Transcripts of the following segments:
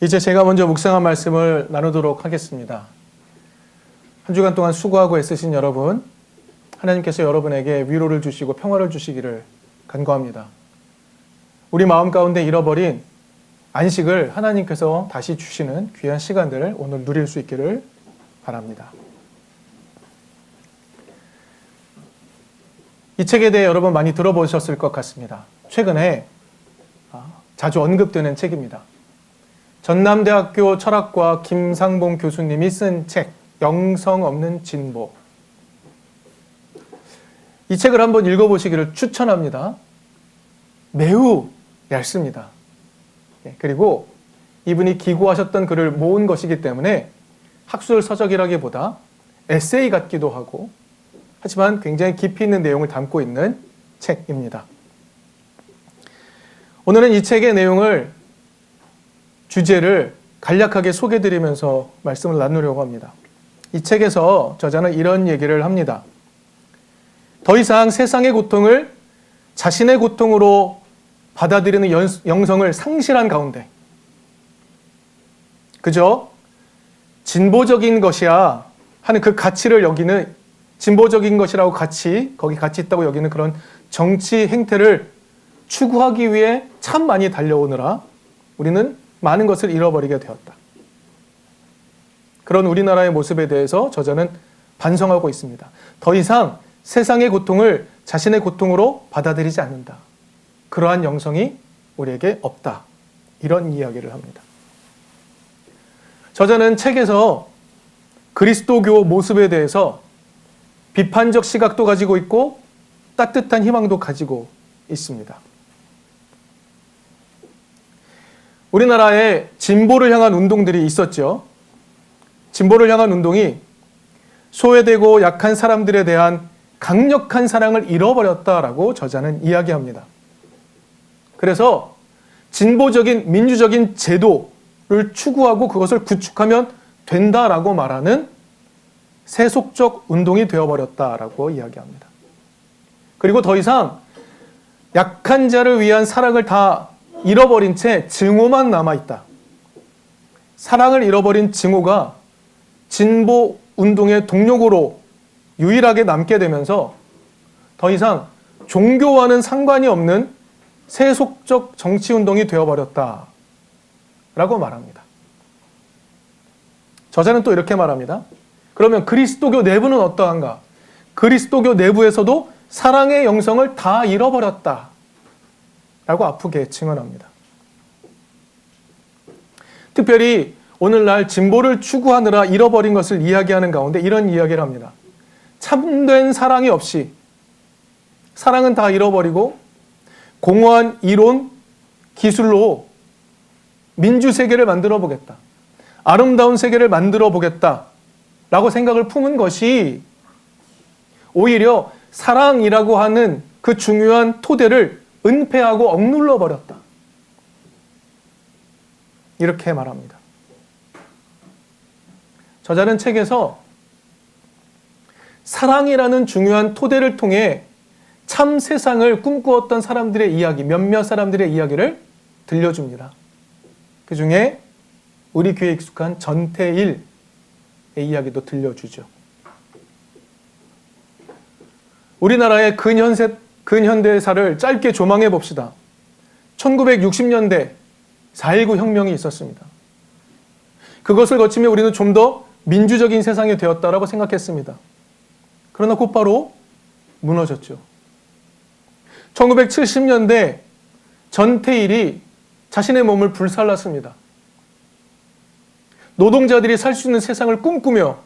이제 제가 먼저 묵상한 말씀을 나누도록 하겠습니다. 한 주간 동안 수고하고 애쓰신 여러분, 하나님께서 여러분에게 위로를 주시고 평화를 주시기를 간구합니다. 우리 마음 가운데 잃어버린 안식을 하나님께서 다시 주시는 귀한 시간들을 오늘 누릴 수 있기를 바랍니다. 이 책에 대해 여러분 많이 들어보셨을 것 같습니다. 최근에 자주 언급되는 책입니다. 전남대학교 철학과 김상봉 교수님이 쓴 책, 영성 없는 진보. 이 책을 한번 읽어보시기를 추천합니다. 매우 얇습니다. 그리고 이분이 기고하셨던 글을 모은 것이기 때문에 학술 서적이라기보다 에세이 같기도 하고, 하지만 굉장히 깊이 있는 내용을 담고 있는 책입니다. 오늘은 이 책의 내용을, 주제를 간략하게 소개해드리면서 말씀을 나누려고 합니다. 이 책에서 저자는 이런 얘기를 합니다. 더 이상 세상의 고통을 자신의 고통으로 받아들이는 영성을 상실한 가운데 그저 진보적인 것이야 하는 그 가치를 여기는, 진보적인 것이라고 거기 가치 있다고 여기는 그런 정치 행태를 추구하기 위해 참 많이 달려오느라 우리는 많은 것을 잃어버리게 되었다. 그런 우리나라의 모습에 대해서 저자는 반성하고 있습니다. 더 이상 세상의 고통을 자신의 고통으로 받아들이지 않는다. 그러한 영성이 우리에게 없다. 이런 이야기를 합니다. 저자는 책에서 그리스도교 모습에 대해서 비판적 시각도 가지고 있고 따뜻한 희망도 가지고 있습니다. 우리나라에 진보를 향한 운동들이 있었죠. 진보를 향한 운동이 소외되고 약한 사람들에 대한 강력한 사랑을 잃어버렸다라고 저자는 이야기합니다. 그래서 진보적인 민주적인 제도를 추구하고 그것을 구축하면 된다라고 말하는 세속적 운동이 되어버렸다라고 이야기합니다. 그리고 더 이상 약한 자를 위한 사랑을 다 잃어버린 채 증오만 남아있다. 사랑을 잃어버린 증오가 진보 운동의 동력으로 유일하게 남게 되면서 더 이상 종교와는 상관이 없는 세속적 정치운동이 되어버렸다 라고 말합니다. 저자는 또 이렇게 말합니다. 그러면 그리스도교 내부는 어떠한가? 그리스도교 내부에서도 사랑의 영성을 다 잃어버렸다 라고 아프게 증언합니다. 특별히 오늘날 진보를 추구하느라 잃어버린 것을 이야기하는 가운데 이런 이야기를 합니다. 참된 사랑이 없이 사랑은 다 잃어버리고 공허한 이론, 기술로 민주세계를 만들어 보겠다. 아름다운 세계를 만들어 보겠다. 라고 생각을 품은 것이 오히려 사랑이라고 하는 그 중요한 토대를 은폐하고 억눌러 버렸다. 이렇게 말합니다. 저자는 책에서 사랑이라는 중요한 토대를 통해 참 세상을 꿈꾸었던 사람들의 이야기, 몇몇 사람들의 이야기를 들려줍니다. 그 중에 우리 귀에 익숙한 전태일의 이야기도 들려주죠. 우리나라의 근현대사를 짧게 조망해 봅시다. 1960년대 4.19 혁명이 있었습니다. 그것을 거치며 우리는 좀 더 민주적인 세상이 되었다라고 생각했습니다. 그러나 곧바로 무너졌죠. 1970년대 전태일이 자신의 몸을 불살랐습니다. 노동자들이 살 수 있는 세상을 꿈꾸며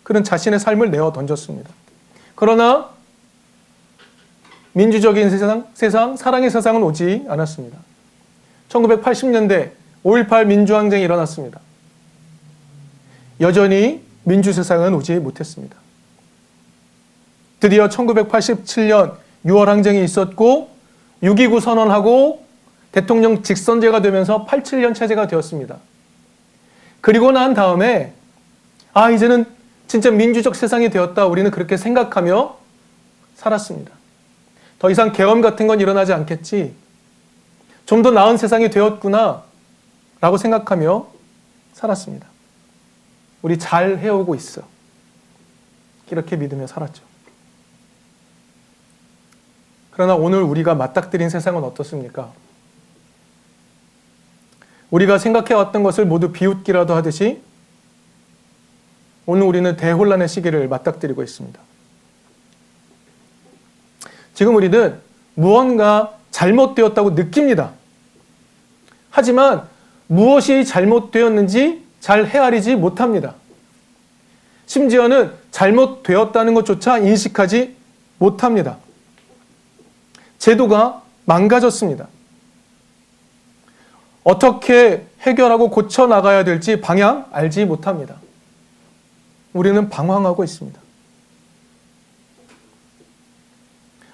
그는 자신의 삶을 내어 던졌습니다. 그러나 민주적인 세상, 사랑의 세상은 오지 않았습니다. 1980년대 5.18 민주항쟁이 일어났습니다. 여전히 민주세상은 오지 못했습니다. 드디어 1987년 6월 항쟁이 있었고 6.29 선언하고 대통령 직선제가 되면서 87년 체제가 되었습니다. 그리고 난 다음에 이제는 진짜 민주적 세상이 되었다. 우리는 그렇게 생각하며 살았습니다. 더 이상 계엄 같은 건 일어나지 않겠지. 좀 더 나은 세상이 되었구나 라고 생각하며 살았습니다. 우리 잘 해오고 있어. 이렇게 믿으며 살았죠. 그러나 오늘 우리가 맞닥뜨린 세상은 어떻습니까? 우리가 생각해왔던 것을 모두 비웃기라도 하듯이 오늘 우리는 대혼란의 시기를 맞닥뜨리고 있습니다. 지금 우리는 무언가 잘못되었다고 느낍니다. 하지만 무엇이 잘못되었는지 잘 헤아리지 못합니다. 심지어는 잘못되었다는 것조차 인식하지 못합니다. 제도가 망가졌습니다. 어떻게 해결하고 고쳐나가야 될지 방향 알지 못합니다. 우리는 방황하고 있습니다.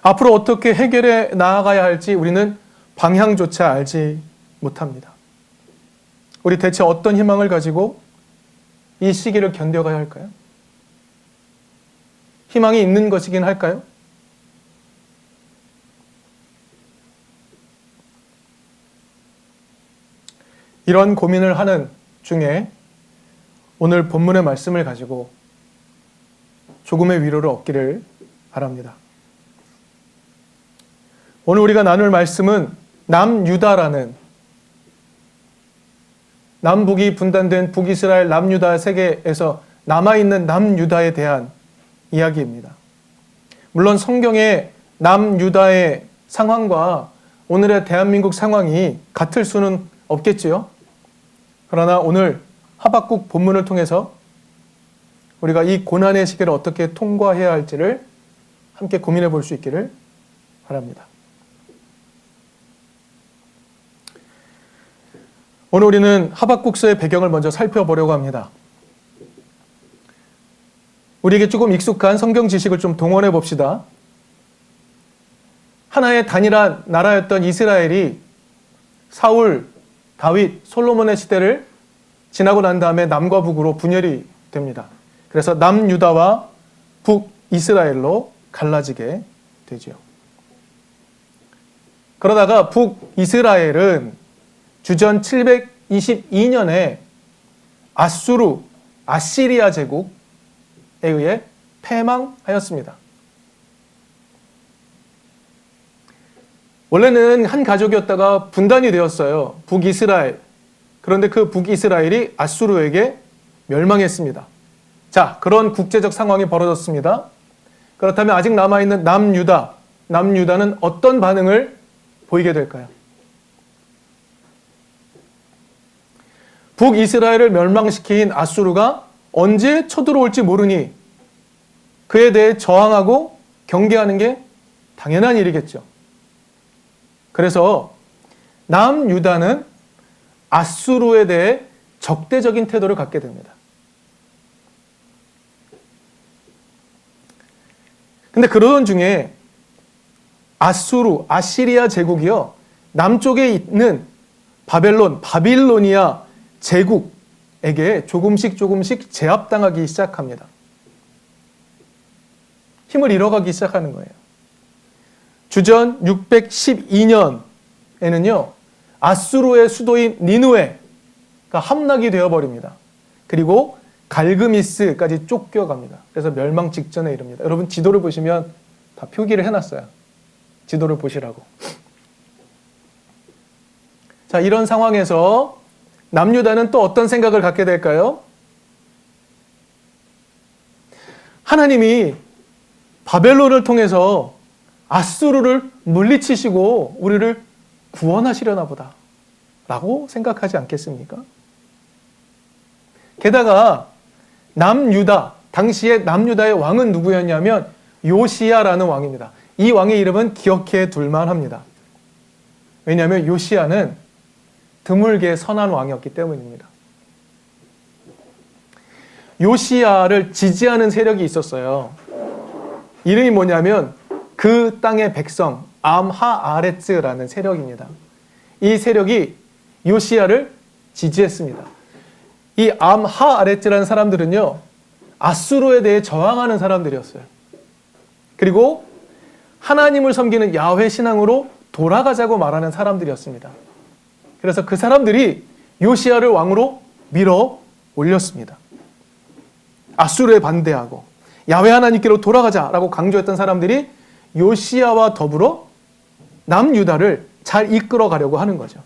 앞으로 어떻게 해결해 나아가야 할지 우리는 방향조차 알지 못합니다. 우리 대체 어떤 희망을 가지고 이 시기를 견뎌가야 할까요? 희망이 있는 것이긴 할까요? 이런 고민을 하는 중에 오늘 본문의 말씀을 가지고 조금의 위로를 얻기를 바랍니다. 오늘 우리가 나눌 말씀은 남유다라는 남북이 분단된 북이스라엘 남유다 세계에서 남아있는 남유다에 대한 이야기입니다. 물론 성경의 남유다의 상황과 오늘의 대한민국 상황이 같을 수는 없겠지요. 그러나 오늘 하박국 본문을 통해서 우리가 이 고난의 시기를 어떻게 통과해야 할지를 함께 고민해 볼 수 있기를 바랍니다. 오늘 우리는 하박국서의 배경을 먼저 살펴보려고 합니다. 우리에게 조금 익숙한 성경 지식을 좀 동원해 봅시다. 하나의 단일한 나라였던 이스라엘이 사울, 다윗, 솔로몬의 시대를 지나고 난 다음에 남과 북으로 분열이 됩니다. 그래서 남유다와 북이스라엘로 갈라지게 되죠. 그러다가 북이스라엘은 주전 722년에 아시리아 제국에 의해 패망하였습니다. 원래는 한 가족이었다가 분단이 되었어요. 북이스라엘. 그런데 그 북이스라엘이 아수르에게 멸망했습니다. 자, 그런 국제적 상황이 벌어졌습니다. 그렇다면 아직 남아있는 남유다는 어떤 반응을 보이게 될까요? 북이스라엘을 멸망시킨 아수르가 언제 쳐들어올지 모르니 그에 대해 저항하고 경계하는 게 당연한 일이겠죠. 그래서 남유다는 아수르에 대해 적대적인 태도를 갖게 됩니다. 근데 그러던 중에 아시리아 제국이요, 남쪽에 있는 바빌로니아 제국에게 조금씩 제압당하기 시작합니다. 힘을 잃어가기 시작하는 거예요. 주전 612년에는요, 아수르의 수도인 니느웨가 함락이 되어버립니다. 그리고 갈그미스까지 쫓겨갑니다. 그래서 멸망 직전에 이릅니다. 여러분 지도를 보시면 다 표기를 해놨어요. 지도를 보시라고. 자, 이런 상황에서 남유다는 또 어떤 생각을 갖게 될까요? 하나님이 바벨론을 통해서 아수르를 물리치시고 우리를 구원하시려나 보다 라고 생각하지 않겠습니까? 게다가 남유다, 당시에 남유다의 왕은 누구였냐면 요시야라는 왕입니다. 이 왕의 이름은 기억해 둘만 합니다. 왜냐하면 요시야는 드물게 선한 왕이었기 때문입니다. 요시야를 지지하는 세력이 있었어요. 이름이 뭐냐면 그 땅의 백성 암하아레츠라는 세력입니다. 이 세력이 요시야를 지지했습니다. 이 암하아레츠라는 사람들은요, 아수르에 대해 저항하는 사람들이었어요. 그리고 하나님을 섬기는 야훼 신앙으로 돌아가자고 말하는 사람들이었습니다. 그래서 그 사람들이 요시야를 왕으로 밀어 올렸습니다. 아수르에 반대하고 야훼 하나님께로 돌아가자라고 강조했던 사람들이 요시야와 더불어 남유다를 잘 이끌어 가려고 하는 거죠.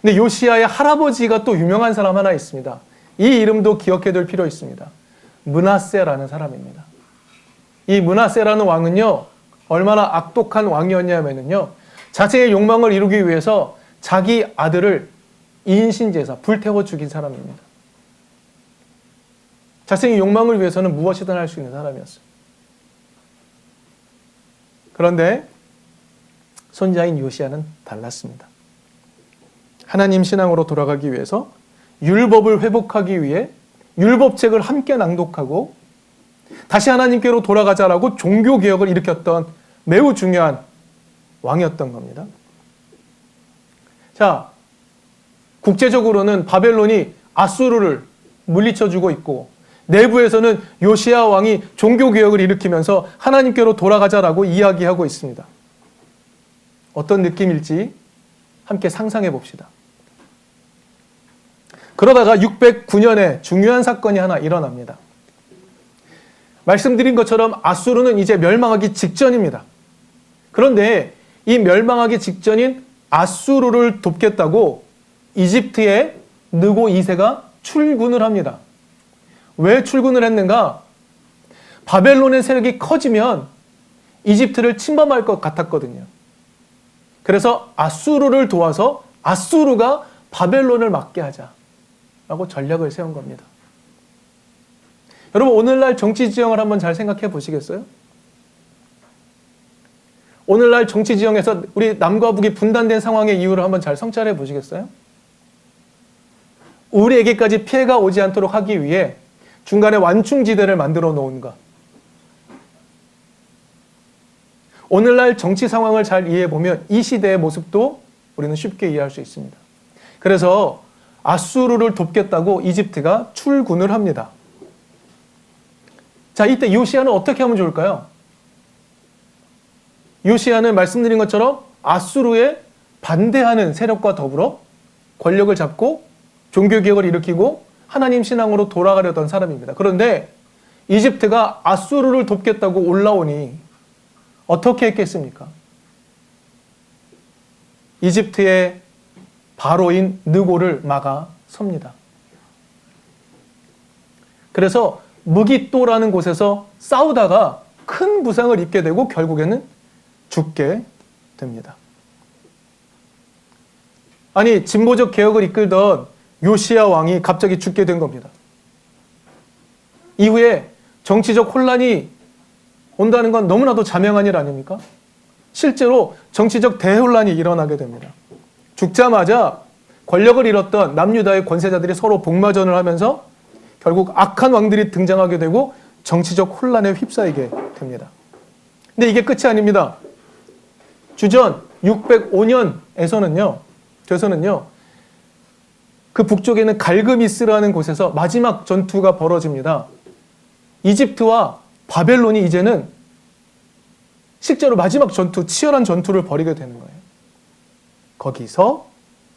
근데 요시야의 할아버지가 또 유명한 사람 하나 있습니다. 이 이름도 기억해둘 필요 있습니다. 므낫세라는 사람입니다. 이 므낫세라는 왕은요, 얼마나 악독한 왕이었냐면요, 자신의 욕망을 이루기 위해서 자기 아들을 인신제사, 불태워 죽인 사람입니다. 자신의 욕망을 위해서는 무엇이든 할 수 있는 사람이었어요. 그런데 손자인 요시야는 달랐습니다. 하나님 신앙으로 돌아가기 위해서 율법을 회복하기 위해 율법책을 함께 낭독하고 다시 하나님께로 돌아가자라고 종교개혁을 일으켰던 매우 중요한 왕이었던 겁니다. 자, 국제적으로는 바벨론이 아수르를 물리쳐주고 있고 내부에서는 요시야 왕이 종교개혁을 일으키면서 하나님께로 돌아가자라고 이야기하고 있습니다. 어떤 느낌일지 함께 상상해 봅시다. 그러다가 609년에 중요한 사건이 하나 일어납니다. 말씀드린 것처럼 아수르는 이제 멸망하기 직전입니다. 그런데 이 멸망하기 직전인 아수르를 돕겠다고 이집트의 느고 2세가 출군을 합니다. 왜 출군을 했는가? 바벨론의 세력이 커지면 이집트를 침범할 것 같았거든요. 그래서 아수르를 도와서 아수르가 바벨론을 막게 하자라고 전략을 세운 겁니다. 여러분, 오늘날 정치 지형을 한번 잘 생각해 보시겠어요? 오늘날 정치 지형에서 우리 남과 북이 분단된 상황의 이유를 한번 잘 성찰해 보시겠어요? 우리에게까지 피해가 오지 않도록 하기 위해 중간에 완충지대를 만들어 놓은 것. 오늘날 정치 상황을 잘 이해해 보면 이 시대의 모습도 우리는 쉽게 이해할 수 있습니다. 그래서 아수르를 돕겠다고 이집트가 출군을 합니다. 자, 이때 요시야는 어떻게 하면 좋을까요? 요시야는 말씀드린 것처럼 아수르에 반대하는 세력과 더불어 권력을 잡고 종교개혁을 일으키고 하나님 신앙으로 돌아가려던 사람입니다. 그런데 이집트가 아수르를 돕겠다고 올라오니 어떻게 했겠습니까? 이집트의 바로인 느고를 막아 섭니다. 그래서 무기또라는 곳에서 싸우다가 큰 부상을 입게 되고 결국에는 죽게 됩니다. 아니, 진보적 개혁을 이끌던 요시야 왕이 갑자기 죽게 된 겁니다. 이후에 정치적 혼란이 온다는 건 너무나도 자명한 일 아닙니까? 실제로 정치적 대혼란이 일어나게 됩니다. 죽자마자 권력을 잃었던 남유다의 권세자들이 서로 복마전을 하면서 결국 악한 왕들이 등장하게 되고 정치적 혼란에 휩싸이게 됩니다. 근데 이게 끝이 아닙니다. 주전 605년에서는요, 그 북쪽에 있는 갈그미스라는 곳에서 마지막 전투가 벌어집니다. 이집트와 바벨론이 이제는 실제로 마지막 전투, 치열한 전투를 벌이게 되는 거예요. 거기서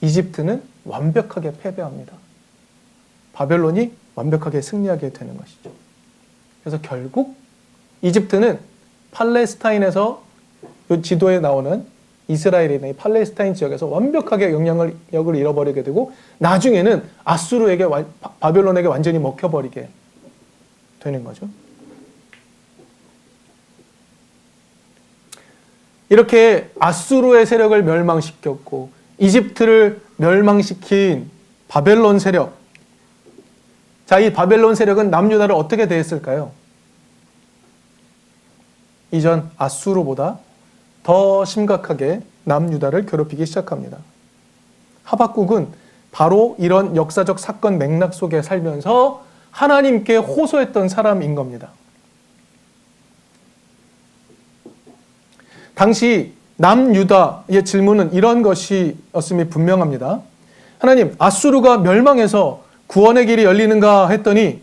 이집트는 완벽하게 패배합니다. 바벨론이 완벽하게 승리하게 되는 것이죠. 그래서 결국 이집트는 팔레스타인에서 이 지도에 나오는 이스라엘이나 팔레스타인 지역에서 완벽하게 영향력을 잃어버리게 되고 나중에는 아수르에게, 바벨론에게 완전히 먹혀버리게 되는 거죠. 이렇게 아수르의 세력을 멸망시켰고 이집트를 멸망시킨 바벨론 세력. 자, 이 바벨론 세력은 남유다를 어떻게 대했을까요? 이전 아수르보다 더 심각하게 남유다를 괴롭히기 시작합니다. 하박국은 바로 이런 역사적 사건 맥락 속에 살면서 하나님께 호소했던 사람인 겁니다. 당시 남유다의 질문은 이런 것이었음이 분명합니다. 하나님, 아수르가 멸망해서 구원의 길이 열리는가 했더니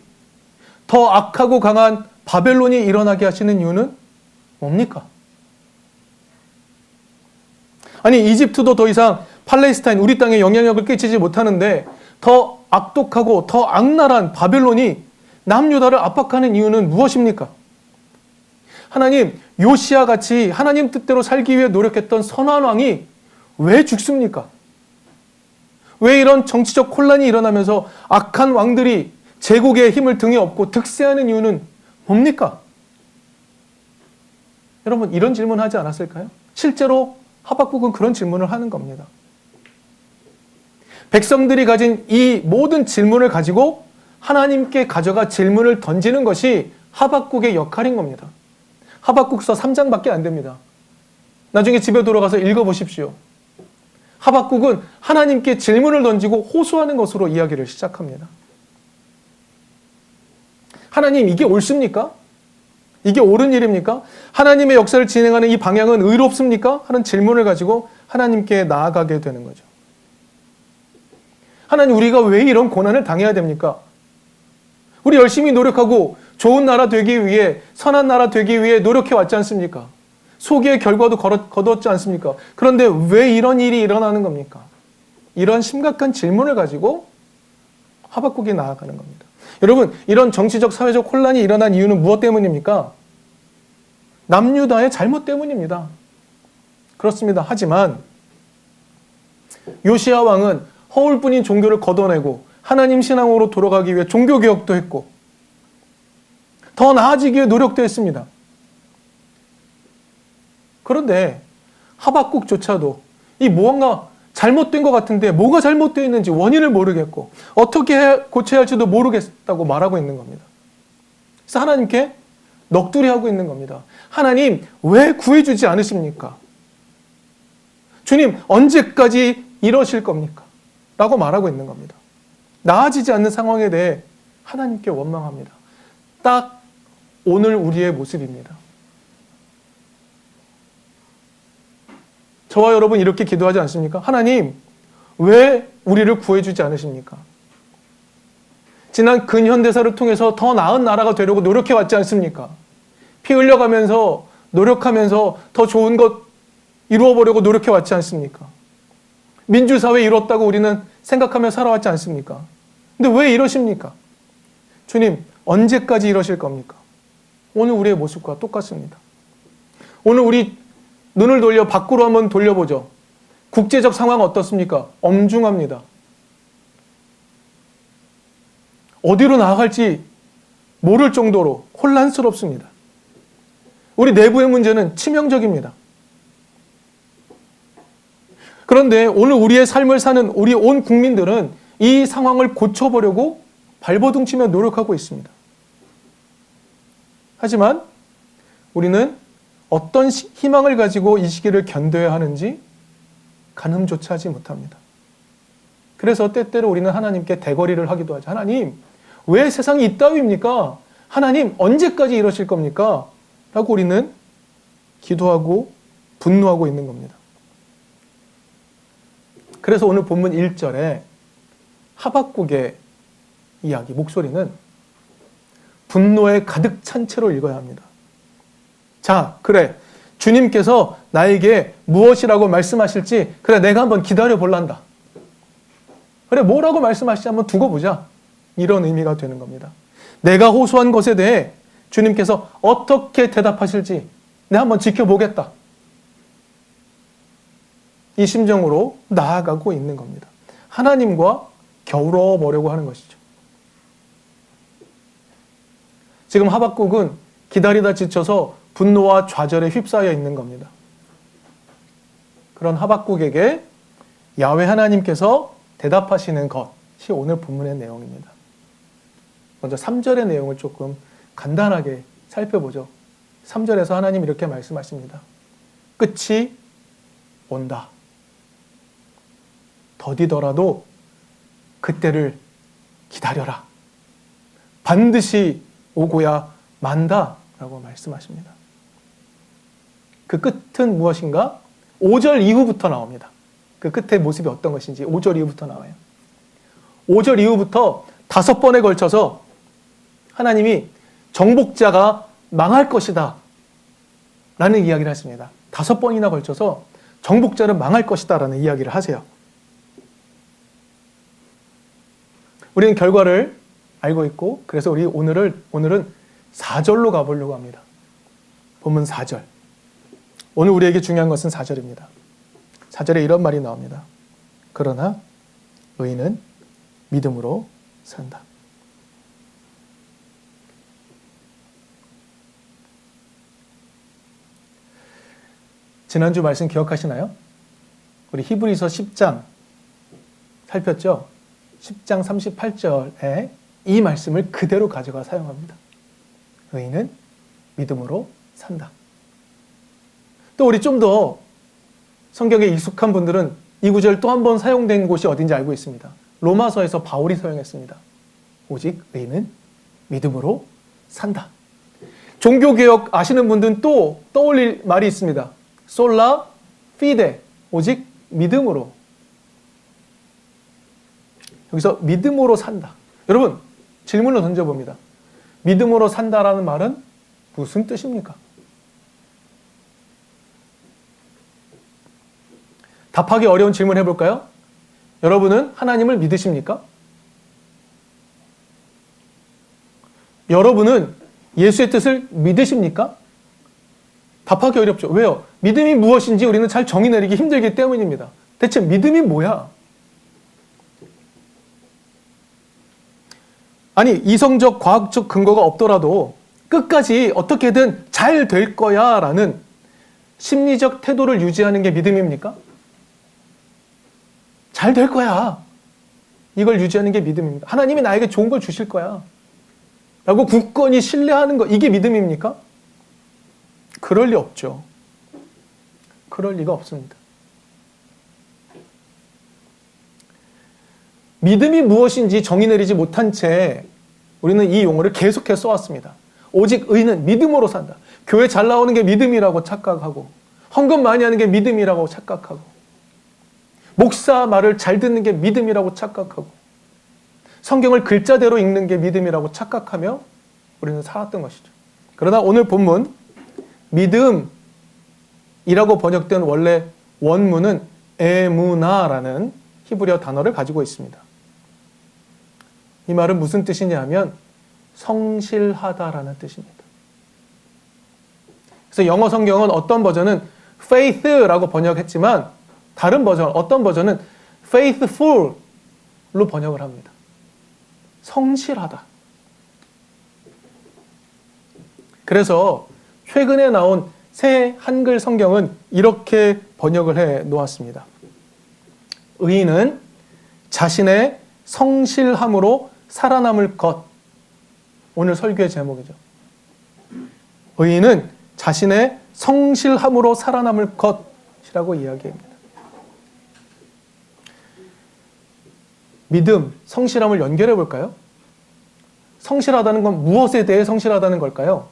더 악하고 강한 바벨론이 일어나게 하시는 이유는 뭡니까? 아니, 이집트도 더 이상 팔레스타인, 우리 땅에 영향력을 끼치지 못하는데 더 악독하고 더 악랄한 바벨론이 남유다를 압박하는 이유는 무엇입니까? 하나님, 요시야 같이 하나님 뜻대로 살기 위해 노력했던 선한 왕이 왜 죽습니까? 왜 이런 정치적 혼란이 일어나면서 악한 왕들이 제국의 힘을 등에 업고 득세하는 이유는 뭡니까? 여러분, 이런 질문 하지 않았을까요? 실제로 하박국은 그런 질문을 하는 겁니다. 백성들이 가진 이 모든 질문을 가지고 하나님께 가져가 질문을 던지는 것이 하박국의 역할인 겁니다. 하박국서 3장밖에 안 됩니다. 나중에 집에 돌아가서 읽어보십시오. 하박국은 하나님께 질문을 던지고 호소하는 것으로 이야기를 시작합니다. 하나님, 이게 옳습니까? 이게 옳은 일입니까? 하나님의 역사를 진행하는 이 방향은 의롭습니까? 하는 질문을 가지고 하나님께 나아가게 되는 거죠. 하나님, 우리가 왜 이런 고난을 당해야 됩니까? 우리 열심히 노력하고 좋은 나라 되기 위해, 선한 나라 되기 위해 노력해 왔지 않습니까? 소기의 결과도 거뒀지 않습니까? 그런데 왜 이런 일이 일어나는 겁니까? 이런 심각한 질문을 가지고 하박국이 나아가는 겁니다. 여러분, 이런 정치적, 사회적 혼란이 일어난 이유는 무엇 때문입니까? 남유다의 잘못 때문입니다. 그렇습니다. 하지만 요시야 왕은 허울뿐인 종교를 걷어내고 하나님 신앙으로 돌아가기 위해 종교개혁도 했고 더 나아지기 위해 노력도 했습니다. 그런데 하박국조차도 이 무언가 잘못된 것 같은데 뭐가 잘못되어 있는지 원인을 모르겠고 어떻게 고쳐야 할지도 모르겠다고 말하고 있는 겁니다. 그래서 하나님께 넋두리하고 있는 겁니다. 하나님, 왜 구해주지 않으십니까? 주님, 언제까지 이러실 겁니까? 라고 말하고 있는 겁니다. 나아지지 않는 상황에 대해 하나님께 원망합니다. 딱 오늘 우리의 모습입니다. 저와 여러분 이렇게 기도하지 않습니까? 하나님, 왜 우리를 구해주지 않으십니까? 지난 근현대사를 통해서 더 나은 나라가 되려고 노력해왔지 않습니까? 피 흘려가면서 노력하면서 더 좋은 것 이루어보려고 노력해왔지 않습니까? 민주사회 이뤘다고 우리는 생각하며 살아왔지 않습니까? 근데 왜 이러십니까? 주님, 언제까지 이러실 겁니까? 오늘 우리의 모습과 똑같습니다. 오늘 우리 눈을 돌려 밖으로 한번 돌려보죠. 국제적 상황 어떻습니까? 엄중합니다. 어디로 나아갈지 모를 정도로 혼란스럽습니다. 우리 내부의 문제는 치명적입니다. 그런데 오늘 우리의 삶을 사는 우리 온 국민들은 이 상황을 고쳐보려고 발버둥치며 노력하고 있습니다. 하지만 우리는 어떤 희망을 가지고 이 시기를 견뎌야 하는지 가늠조차 하지 못합니다. 그래서 때때로 우리는 하나님께 대거리를 하기도 하죠. 하나님, 왜 세상이 이따위입니까? 하나님, 언제까지 이러실 겁니까? 라고 우리는 기도하고 분노하고 있는 겁니다. 그래서 오늘 본문 1절에 하박국의 이야기, 목소리는 분노에 가득 찬 채로 읽어야 합니다. 자, 그래. 주님께서 나에게 무엇이라고 말씀하실지, 그래, 내가 한번 기다려 볼란다. 그래, 뭐라고 말씀하실지 한번 두고 보자. 이런 의미가 되는 겁니다. 내가 호소한 것에 대해 주님께서 어떻게 대답하실지 내가 한번 지켜보겠다. 이 심정으로 나아가고 있는 겁니다. 하나님과 겨루어 보려고 하는 것이죠. 지금 하박국은 기다리다 지쳐서 분노와 좌절에 휩싸여 있는 겁니다. 그런 하박국에게 야훼 하나님께서 대답하시는 것이 오늘 본문의 내용입니다. 먼저 3절의 내용을 조금 간단하게 살펴보죠. 3절에서 하나님 이렇게 말씀하십니다. 끝이 온다. 더디더라도 그때를 기다려라. 반드시 오고야 만다. 라고 말씀하십니다. 그 끝은 무엇인가? 5절 이후부터 나옵니다. 그 끝의 모습이 어떤 것인지 5절 이후부터 나와요. 5절 이후부터 5번에 걸쳐서 하나님이 정복자가 망할 것이다 라는 이야기를 하십니다. 5번이나 걸쳐서 정복자는 망할 것이다 라는 이야기를 하세요. 우리는 결과를 알고 있고, 그래서 우리 오늘은 4절로 가보려고 합니다. 본문 4절. 오늘 우리에게 중요한 것은 4절입니다. 4절에 이런 말이 나옵니다. 그러나 의인은 믿음으로 산다. 지난주 말씀 기억하시나요? 우리 히브리서 10장 살폈죠? 10장 38절에 이 말씀을 그대로 가져가 사용합니다. 의인은 믿음으로 산다. 또 우리 좀 더 성경에 익숙한 분들은 이 구절 또 한 번 사용된 곳이 어딘지 알고 있습니다. 로마서에서 바울이 사용했습니다. 오직 의인은 믿음으로 산다. 종교개혁 아시는 분들은 또 떠올릴 말이 있습니다. 솔라 피데, 오직 믿음으로. 여기서 믿음으로 산다. 여러분, 질문을 던져봅니다. 믿음으로 산다라는 말은 무슨 뜻입니까? 답하기 어려운 질문 해볼까요? 여러분은 하나님을 믿으십니까? 여러분은 예수의 뜻을 믿으십니까? 답하기 어렵죠. 왜요? 믿음이 무엇인지 우리는 잘 정의 내리기 힘들기 때문입니다. 대체 믿음이 뭐야? 아니, 이성적, 과학적 근거가 없더라도 끝까지 어떻게든 잘 될 거야 라는 심리적 태도를 유지하는 게 믿음입니까? 잘 될 거야. 이걸 유지하는 게 믿음입니다. 하나님이 나에게 좋은 걸 주실 거야. 라고 굳건히 신뢰하는 거, 이게 믿음입니까? 그럴 리 없죠. 그럴 리가 없습니다. 믿음이 무엇인지 정의 내리지 못한 채 우리는 이 용어를 계속해서 써왔습니다. 오직 의인은 믿음으로 산다. 교회 잘 나오는 게 믿음이라고 착각하고, 헌금 많이 하는 게 믿음이라고 착각하고, 목사 말을 잘 듣는 게 믿음이라고 착각하고, 성경을 글자대로 읽는 게 믿음이라고 착각하며 우리는 살았던 것이죠. 그러나 오늘 본문 믿음이라고 번역된 원래 원문은 에무나라는 히브리어 단어를 가지고 있습니다. 이 말은 무슨 뜻이냐 하면 성실하다라는 뜻입니다. 그래서 영어 성경은 어떤 버전은 faith라고 번역했지만 다른 버전, 어떤 버전은 faithful로 번역을 합니다. 성실하다. 그래서 최근에 나온 새 한글 성경은 이렇게 번역을 해 놓았습니다. 의인은 자신의 성실함으로 살아남을 것. 오늘 설교의 제목이죠. 의인은 자신의 성실함으로 살아남을 것이라고 이야기합니다. 믿음, 성실함을 연결해 볼까요? 성실하다는 건 무엇에 대해 성실하다는 걸까요?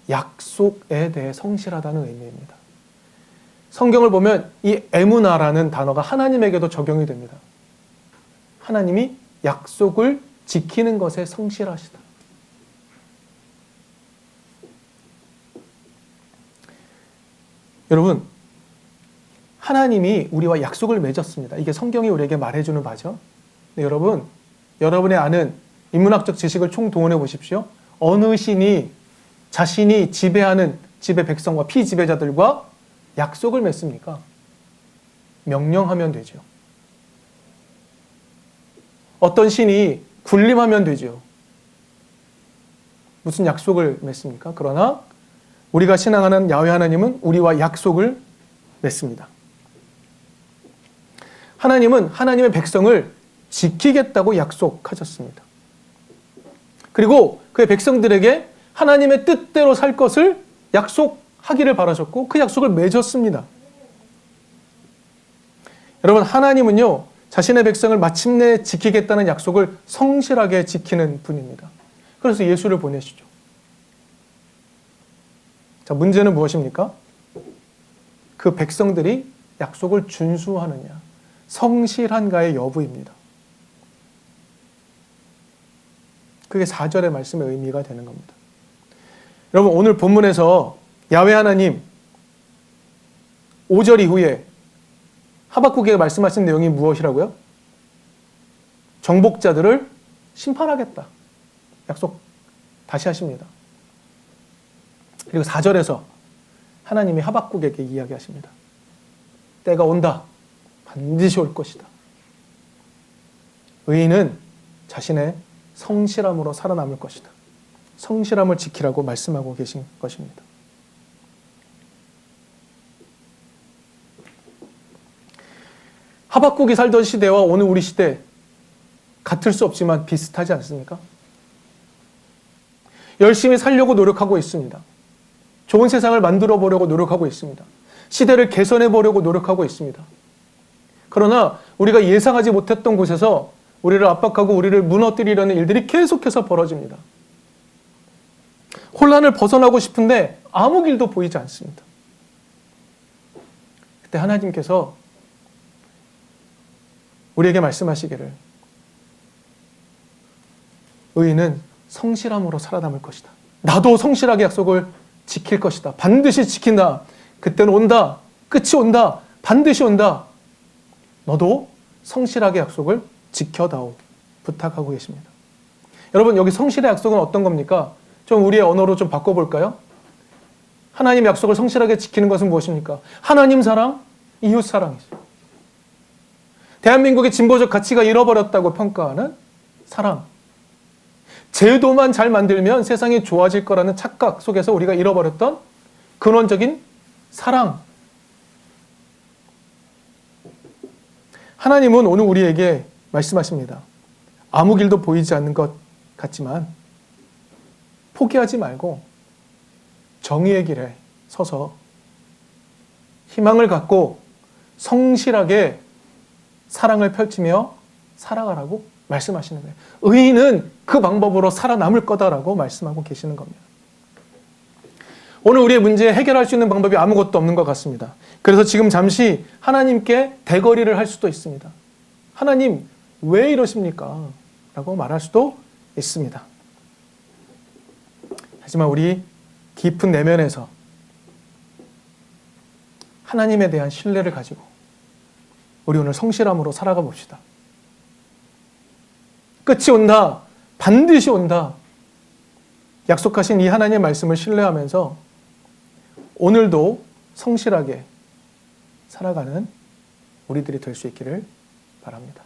약속에 대해 성실하다는 의미입니다. 성경을 보면 이 에무나라는 단어가 하나님에게도 적용이 됩니다. 하나님이 약속을 지키는 것에 성실하시다. 여러분, 하나님이 우리와 약속을 맺었습니다. 이게 성경이 우리에게 말해주는 바죠. 네, 여러분, 여러분의 아는 인문학적 지식을 총동원해 보십시오. 어느 신이 자신이 지배하는 지배 백성과 피지배자들과 약속을 맺습니까? 명령하면 되죠. 어떤 신이 군림하면 되죠. 무슨 약속을 맺습니까? 그러나 우리가 신앙하는 야훼 하나님은 우리와 약속을 맺습니다. 하나님은 하나님의 백성을 지키겠다고 약속하셨습니다. 그리고 그의 백성들에게 하나님의 뜻대로 살 것을 약속하기를 바라셨고 그 약속을 맺었습니다. 여러분, 하나님은요, 자신의 백성을 마침내 지키겠다는 약속을 성실하게 지키는 분입니다. 그래서 예수를 보내시죠. 자, 문제는 무엇입니까? 그 백성들이 약속을 준수하느냐, 성실한가의 여부입니다. 그게 4절의 말씀의 의미가 되는 겁니다. 여러분, 오늘 본문에서 야훼 하나님 5절 이후에 하박국에게 말씀하신 내용이 무엇이라고요? 정복자들을 심판하겠다. 약속 다시 하십니다. 그리고 4절에서 하나님이 하박국에게 이야기하십니다. 때가 온다. 반드시 올 것이다. 의인은 자신의 성실함으로 살아남을 것이다. 성실함을 지키라고 말씀하고 계신 것입니다. 하박국이 살던 시대와 오늘 우리 시대 같을 수 없지만 비슷하지 않습니까? 열심히 살려고 노력하고 있습니다. 좋은 세상을 만들어 보려고 노력하고 있습니다. 시대를 개선해 보려고 노력하고 있습니다. 그러나 우리가 예상하지 못했던 곳에서 우리를 압박하고 우리를 무너뜨리려는 일들이 계속해서 벌어집니다. 혼란을 벗어나고 싶은데 아무 길도 보이지 않습니다. 그때 하나님께서 우리에게 말씀하시기를 의인은 성실함으로 살아남을 것이다. 나도 성실하게 약속을 지킬 것이다. 반드시 지킨다. 그때는 온다. 끝이 온다. 반드시 온다. 너도 성실하게 약속을 지켜다오. 부탁하고 계십니다. 여러분, 여기 성실의 약속은 어떤 겁니까? 좀 우리의 언어로 좀 바꿔볼까요? 하나님 약속을 성실하게 지키는 것은 무엇입니까? 하나님 사랑, 이웃 사랑이죠. 대한민국의 진보적 가치가 잃어버렸다고 평가하는 사랑. 제도만 잘 만들면 세상이 좋아질 거라는 착각 속에서 우리가 잃어버렸던 근원적인 사랑. 하나님은 오늘 우리에게 말씀하십니다. 아무 길도 보이지 않는 것 같지만 포기하지 말고 정의의 길에 서서 희망을 갖고 성실하게 사랑을 펼치며 살아가라고 말씀하시는 거예요. 의인은 그 방법으로 살아남을 거다라고 말씀하고 계시는 겁니다. 오늘 우리의 문제에 해결할 수 있는 방법이 아무것도 없는 것 같습니다. 그래서 지금 잠시 하나님께 대거리를 할 수도 있습니다. 하나님, 왜 이러십니까? 라고 말할 수도 있습니다. 하지만 우리 깊은 내면에서 하나님에 대한 신뢰를 가지고 우리 오늘 성실함으로 살아가 봅시다. 끝이 온다. 반드시 온다. 약속하신 이 하나님의 말씀을 신뢰하면서 오늘도 성실하게 살아가는 우리들이 될 수 있기를 바랍니다.